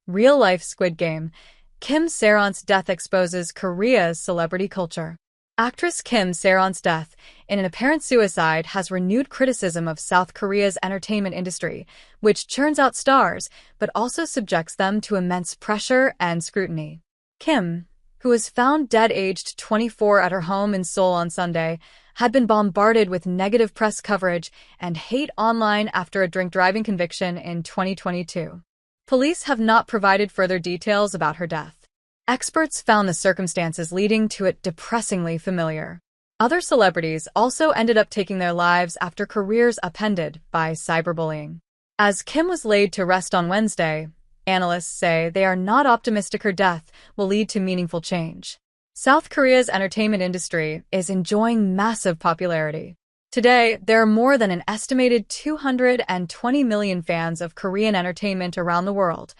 Real-life Squid Game. Kim Sae-ron's death exposes Korea's celebrity culture. Actress Kim Sae-ron's death, in an apparent suicide, has renewed criticism of South Korea's entertainment industry, which churns out stars, but also subjects them to immense pressure and scrutiny. Kim, who was found dead aged 24 at her home in Seoul on Sunday, had been bombarded with negative press coverage and hate online after a drink-driving conviction in 2022. Police have not provided further details about her death. Experts found the circumstances leading to it depressingly familiar. Other celebrities also ended up taking their lives after careers upended by cyberbullying. As Kim was laid to rest on Wednesday, analysts say they are not optimistic her death will lead to meaningful change. South Korea's entertainment industry is enjoying massive popularity. Today, there are more than an estimated 220 million fans of Korean entertainment around the world.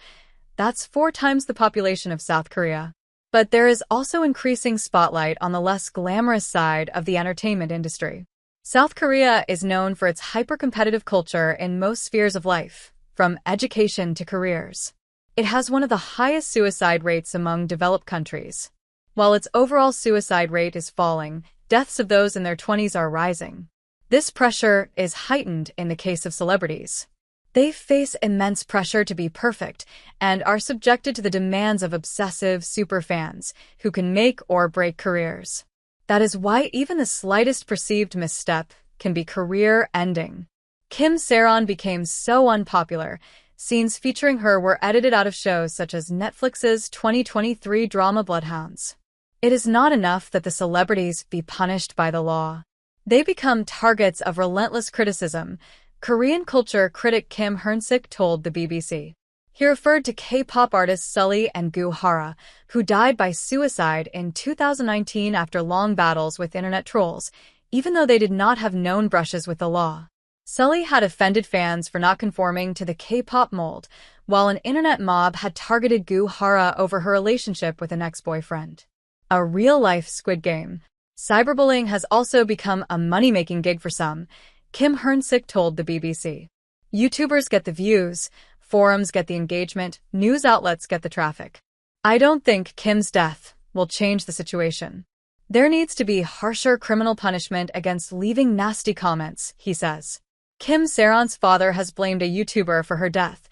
That's 4 times the population of South Korea. But there is also increasing spotlight on the less glamorous side of the entertainment industry. South Korea is known for its hyper-competitive culture in most spheres of life, from education to careers. It has one of the highest suicide rates among developed countries. While its overall suicide rate is falling, deaths of those in their 20s are rising. This pressure is heightened in the case of celebrities. They face immense pressure to be perfect and are subjected to the demands of obsessive superfans who can make or break careers. That is why even the slightest perceived misstep can be career-ending. Kim Sae-ron became so unpopular, scenes featuring her were edited out of shows such as Netflix's 2023 drama Bloodhounds. It is not enough that the celebrities be punished by the law. They become targets of relentless criticism, Korean culture critic Kim Sae-ron told the BBC. He referred to K-pop artists Sully and Goo Hara, who died by suicide in 2019 after long battles with internet trolls, even though they did not have known brushes with the law. Sully had offended fans for not conforming to the K-pop mold, while an internet mob had targeted Goo Hara over her relationship with an ex-boyfriend. A real-life Squid Game. Cyberbullying has also become a money-making gig for some, Kim Sae-ron told the BBC. YouTubers get the views, forums get the engagement, news outlets get the traffic. I don't think Kim's death will change the situation. There needs to be harsher criminal punishment against leaving nasty comments, he says. Kim Sae-ron's father has blamed a YouTuber for her death,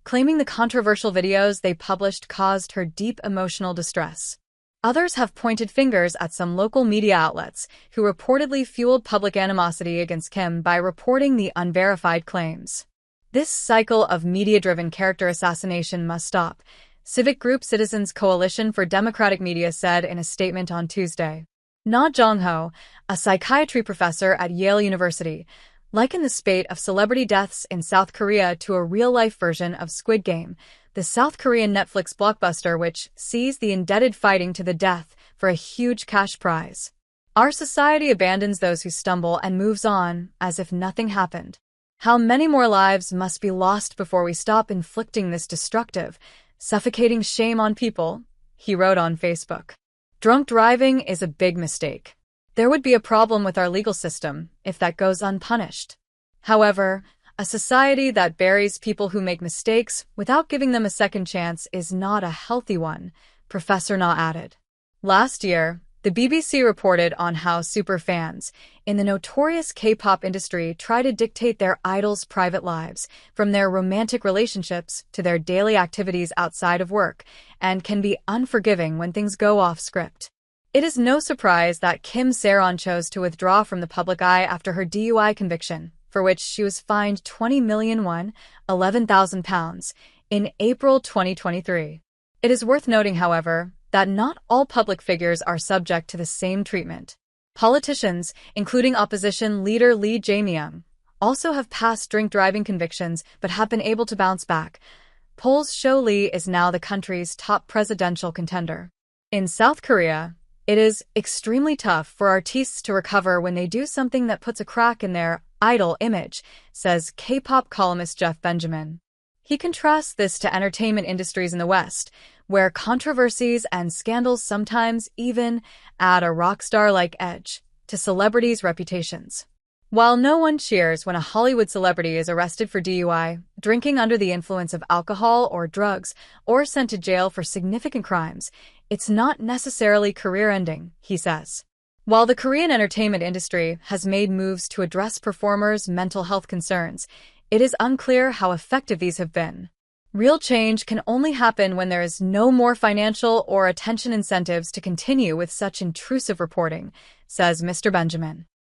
claiming the controversial videos they published caused her deep emotional distress. Others have pointed fingers at some local media outlets who reportedly fueled public animosity against Kim by reporting the unverified claims. This cycle of media-driven character assassination must stop, civic group Citizens Coalition for Democratic Media said in a statement on Tuesday. Na Jong-ho, a psychiatry professor at Yale University, likened the spate of celebrity deaths in South Korea to a real-life version of Squid Game, the South Korean Netflix blockbuster which sees the indebted fighting to the death for a huge cash prize. Our society abandons those who stumble and moves on as if nothing happened. How many more lives must be lost before we stop inflicting this destructive, suffocating shame on people? He wrote on Facebook. Drunk driving is a big mistake. There would be a problem with our legal system if that goes unpunished. However, a society that buries people who make mistakes without giving them a second chance is not a healthy one, Professor Na added. Last year, the BBC reported on how superfans in the notorious K-pop industry try to dictate their idols' private lives, from their romantic relationships to their daily activities outside of work, and can be unforgiving when things go off script. It is no surprise that Kim Sae-ron chose to withdraw from the public eye after her DUI conviction, for which she was fined 20 million won, £11,000, in April 2023. It is worth noting, however, that not all public figures are subject to the same treatment. Politicians, including opposition leader Lee Jae-myung, also have past drink-driving convictions but have been able to bounce back. Polls show Lee is now the country's top presidential contender. In South Korea, it is extremely tough for artists to recover when they do something that puts a crack in their idol image, says K-pop columnist Jeff Benjamin. He contrasts this to entertainment industries in the West, where controversies and scandals sometimes even add a rock star-like edge to celebrities' reputations. While no one cheers when a Hollywood celebrity is arrested for DUI, drinking under the influence of alcohol or drugs, or sent to jail for significant crimes, it's not necessarily career-ending, he says. While the Korean entertainment industry has made moves to address performers' mental health concerns, it is unclear how effective these have been. Real change can only happen when there is no more financial or attention incentives to continue with such intrusive reporting, says Mr. Benjamin.